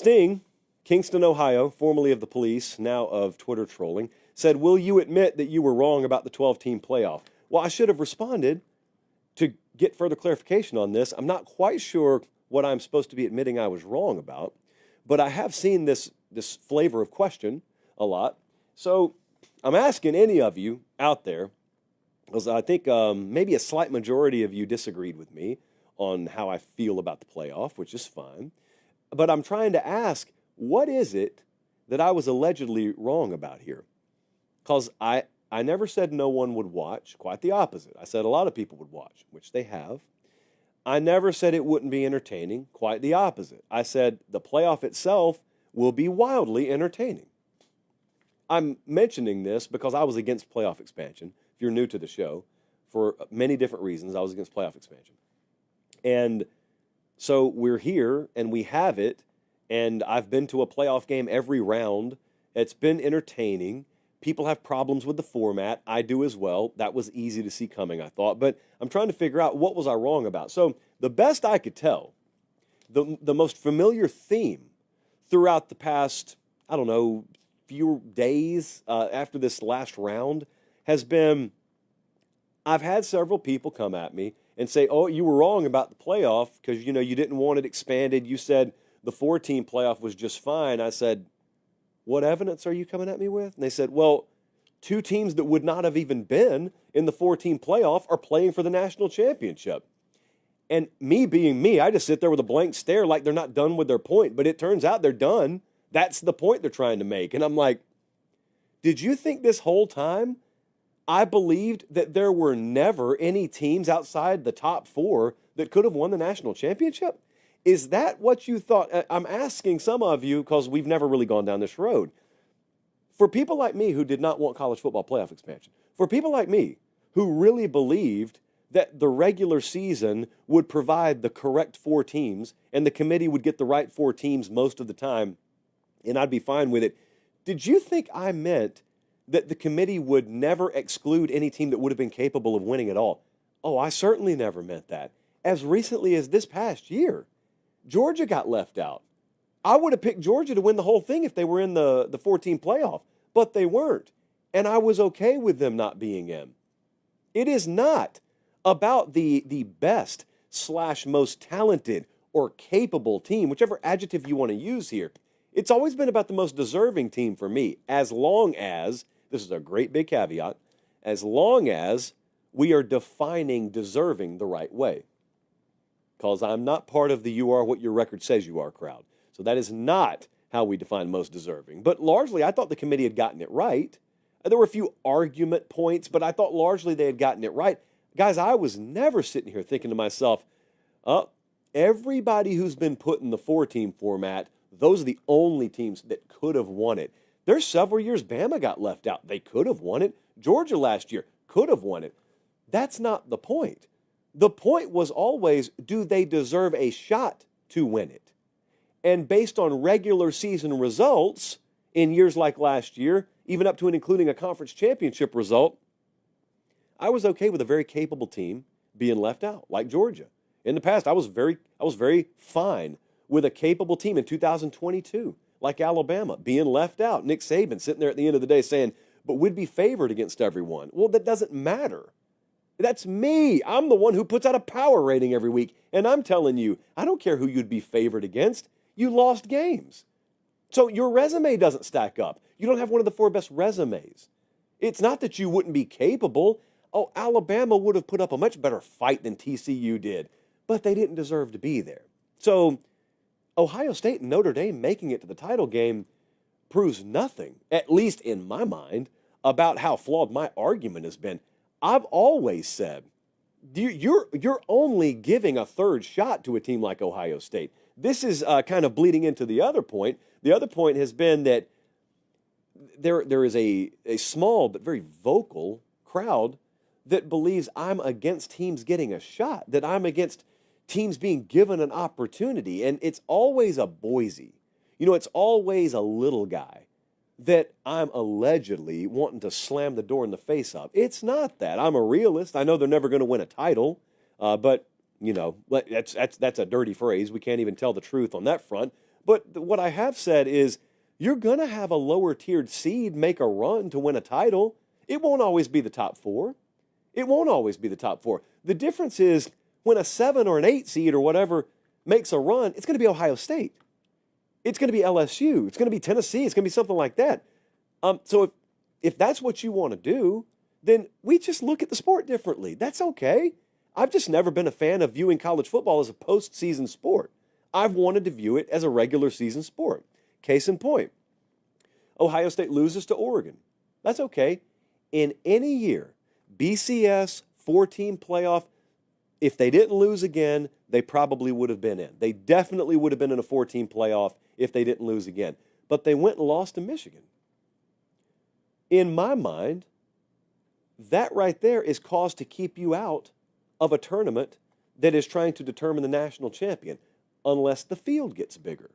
Sting, Kingston, Ohio, formerly of the police, now of Twitter trolling, said, will you admit that you were wrong about the 12-team playoff? Well, I should have responded to get further clarification on this. I'm not quite sure what I'm supposed to be admitting I was wrong about, but I have seen this flavor of question a lot. So I'm asking any of you out there, because I think maybe a slight majority of you disagreed with me on how I feel about the playoff, which is fine. But I'm trying to ask, what is it that I was allegedly wrong about here? Because I never said no one would watch. Quite the opposite. I said a lot of people would watch, which they have. I never said it wouldn't be entertaining. Quite the opposite. I said the playoff itself will be wildly entertaining. I'm mentioning this because I was against playoff expansion. If you're new to the show, for many different reasons, I was against playoff expansion. And so we're here and we have it, and I've been to a playoff game every round. It's been entertaining. People have problems with the format. I do as well. That was easy to see coming, I thought. But I'm trying to figure out, what was I wrong about? So the best I could tell, the most familiar theme throughout the past, I don't know, few days after this last round has been, I've had several people come at me and say, oh, you were wrong about the playoff because, you didn't want it expanded. You said the 4-team playoff was just fine. I said, what evidence are you coming at me with? And they said, well, 2 teams that would not have even been in the 4-team playoff are playing for the national championship. And me being me, I just sit there with a blank stare like they're not done with their point. But it turns out they're done. That's the point they're trying to make. And I'm like, did you think this whole time I believed that there were never any teams outside the top 4 that could have won the national championship? Is that what you thought? I'm asking some of you because we've never really gone down this road. For people like me who did not want college football playoff expansion, for people like me who really believed that the regular season would provide the correct 4 teams and the committee would get the right 4 teams most of the time, and I'd be fine with it, did you think I meant that the committee would never exclude any team that would have been capable of winning at all? Oh, I certainly never meant that. As recently as this past year, Georgia got left out. I would have picked Georgia to win the whole thing if they were in the 4-team playoff, but they weren't. And I was okay with them not being in. It is not about the best / most talented or capable team, whichever adjective you want to use here. It's always been about the most deserving team for me, as long as, this is a great big caveat, as long as we are defining deserving the right way. Because I'm not part of the you are what your record says you are crowd. So that is not how we define most deserving. But largely, I thought the committee had gotten it right. There were a few argument points, but I thought largely they had gotten it right. Guys, I was never sitting here thinking to myself, everybody who's been put in the 4-team format, those are the only teams that could have won it. There's several years Bama got left out. They could have won it. Georgia last year could have won it. That's not the point. The point was always, do they deserve a shot to win it? And based on regular season results in years like last year, even up to and including a conference championship result, I was okay with a very capable team being left out, like Georgia. In the past, I was very fine with a capable team in 2022, like Alabama, being left out. Nick Saban sitting there at the end of the day saying, but we'd be favored against everyone. Well, that doesn't matter. That's me. I'm the one who puts out a power rating every week. And I'm telling you, I don't care who you'd be favored against. You lost games. So your resume doesn't stack up. You don't have one of the 4 best resumes. It's not that you wouldn't be capable. Oh, Alabama would have put up a much better fight than TCU did, but they didn't deserve to be there. So Ohio State and Notre Dame making it to the title game proves nothing, at least in my mind, about how flawed my argument has been. I've always said, you're only giving a 3rd shot to a team like Ohio State. This is kind of bleeding into the other point. The other point has been that there is a small but very vocal crowd that believes I'm against teams getting a shot, that I'm against teams being given an opportunity. And it's always a Boise. It's always a little guy that I'm allegedly wanting to slam the door in the face of. It's not that. I'm a realist. I know they're never going to win a title, but that's a dirty phrase. We can't even tell the truth on that front. But what I have said is you're going to have a lower tiered seed make a run to win a title. It won't always be the top four. It won't always be the top four. The difference is when a 7 or an 8 seed or whatever makes a run, it's going to be Ohio State. It's going to be LSU. It's going to be Tennessee. It's going to be something like that. So if that's what you want to do, then we just look at the sport differently. That's okay. I've just never been a fan of viewing college football as a postseason sport. I've wanted to view it as a regular season sport. Case in point, Ohio State loses to Oregon. That's okay. In any year, BCS, 4-team playoff, if they didn't lose again, they probably would have been in. They definitely would have been in a 4-team playoff if they didn't lose again. But they went and lost to Michigan. In my mind, that right there is cause to keep you out of a tournament that is trying to determine the national champion, unless the field gets bigger.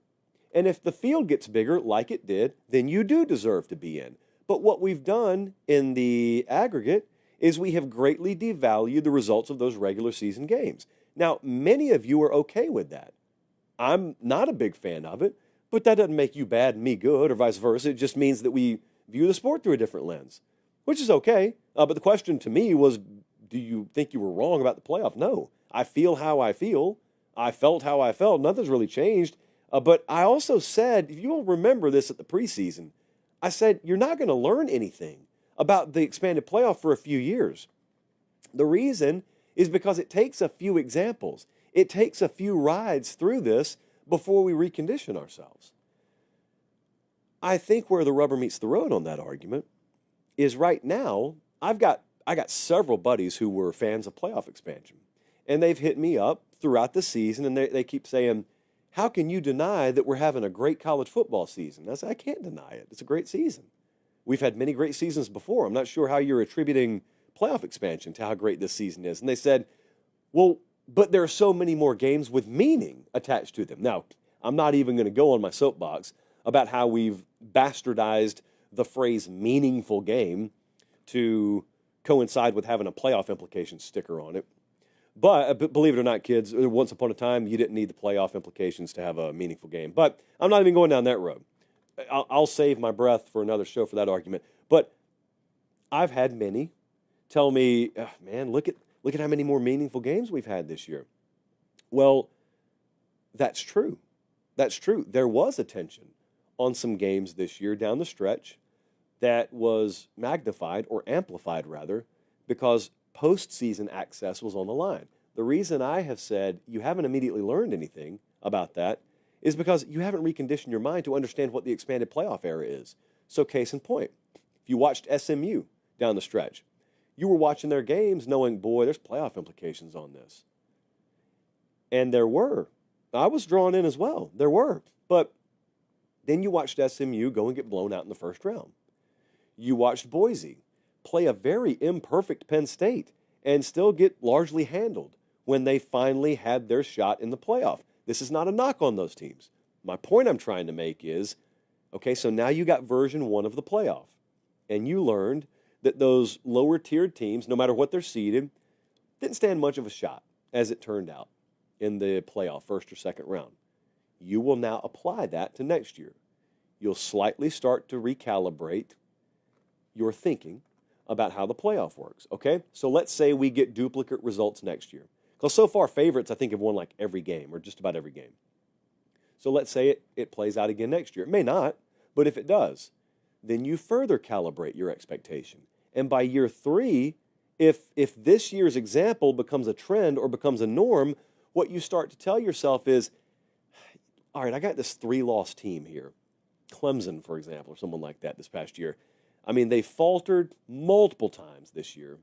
And if the field gets bigger, like it did, then you do deserve to be in. But what we've done in the aggregate is we have greatly devalued the results of those regular season games. Now, many of you are okay with that. I'm not a big fan of it, but that doesn't make you bad and me good, or vice versa. It just means that we view the sport through a different lens, which is okay. But the question to me was, do you think you were wrong about the playoff? No. I feel how I feel. I felt how I felt. Nothing's really changed. But I also said, if you'll remember this at the preseason, I said, you're not going to learn anything about the expanded playoff for a few years. The reason is because it takes a few examples. It takes a few rides through this before we recondition ourselves. I think where the rubber meets the road on that argument is right now, I got several buddies who were fans of playoff expansion. And they've hit me up throughout the season, and they keep saying, how can you deny that we're having a great college football season? I said, I can't deny it. It's a great season. We've had many great seasons before. I'm not sure how you're attributing playoff expansion to how great this season is. And they said, well, but there are so many more games with meaning attached to them. Now, I'm not even going to go on my soapbox about how we've bastardized the phrase meaningful game to coincide with having a playoff implication sticker on it. But believe it or not, kids, once upon a time, you didn't need the playoff implications to have a meaningful game. But I'm not even going down that road. I'll save my breath for another show for that argument. But I've had many tell me, oh, man, look at how many more meaningful games we've had this year. Well, that's true. That's true. There was a tension on some games this year down the stretch that was magnified, or amplified rather, because postseason access was on the line. The reason I have said you haven't immediately learned anything about that is because you haven't reconditioned your mind to understand what the expanded playoff era is. So case in point, if you watched SMU down the stretch, you were watching their games knowing, boy, there's playoff implications on this. And there were. I was drawn in as well. There were. But then you watched SMU go and get blown out in the first round. You watched Boise play a very imperfect Penn State and still get largely handled when they finally had their shot in the playoff. This is not a knock on those teams. My point I'm trying to make is, okay, so now you got version 1 of the playoff, and you learned that those lower tiered teams, no matter what they're seeded, didn't stand much of a shot, as it turned out, in the playoff, first or second round. You will now apply that to next year. You'll slightly start to recalibrate your thinking about how the playoff works, okay? So let's say we get duplicate results next year. Because so far, favorites, I think, have won like every game, or just about every game. So let's say it plays out again next year. It may not, but if it does, then you further calibrate your expectation. And by year 3, if this year's example becomes a trend or becomes a norm, what you start to tell yourself is, all right, I got this 3-loss team here. Clemson, for example, or someone like that this past year. I mean, they faltered multiple times this year.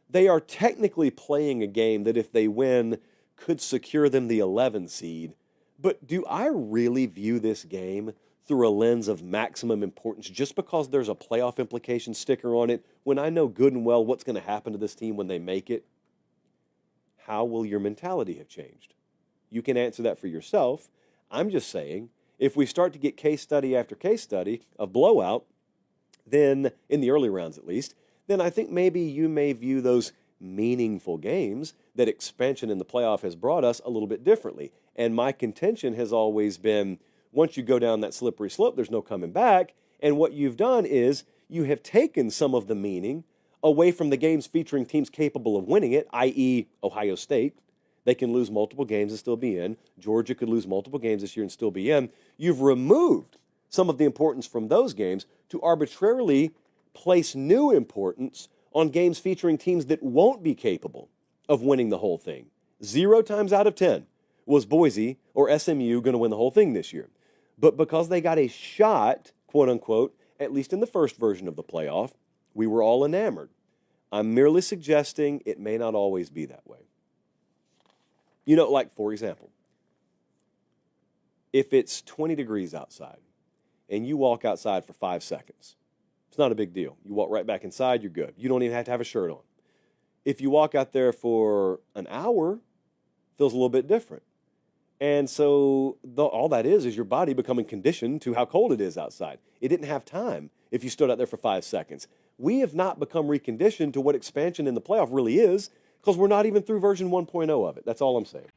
They are technically playing a game that if they win could secure them the 11 seed. But do I really view this game through a lens of maximum importance just because there's a playoff implication sticker on it when I know good and well what's going to happen to this team when they make it? How will your mentality have changed? You can answer that for yourself. I'm just saying, if we start to get case study after case study of blowout, then, in the early rounds at least, then I think maybe you may view those meaningful games that expansion in the playoff has brought us a little bit differently. And my contention has always been, once you go down that slippery slope, there's no coming back. And what you've done is you have taken some of the meaning away from the games featuring teams capable of winning it, i.e. Ohio State. They can lose multiple games and still be in. Georgia could lose multiple games this year and still be in. You've removed some of the importance from those games to arbitrarily place new importance on games featuring teams that won't be capable of winning the whole thing. 0 times out of 10 was Boise or SMU going to win the whole thing this year. But because they got a shot, quote unquote, at least in the first version of the playoff, we were all enamored. I'm merely suggesting it may not always be that way. You know, like, for example, if it's 20 degrees outside and you walk outside for 5 seconds, it's not a big deal. You walk right back inside, you're good. You don't even have to have a shirt on. If you walk out there for an hour, it feels a little bit different. And so all that is your body becoming conditioned to how cold it is outside. It didn't have time if you stood out there for 5 seconds. We have not become reconditioned to what expansion in the playoff really is because we're not even through version 1.0 of it. That's all I'm saying.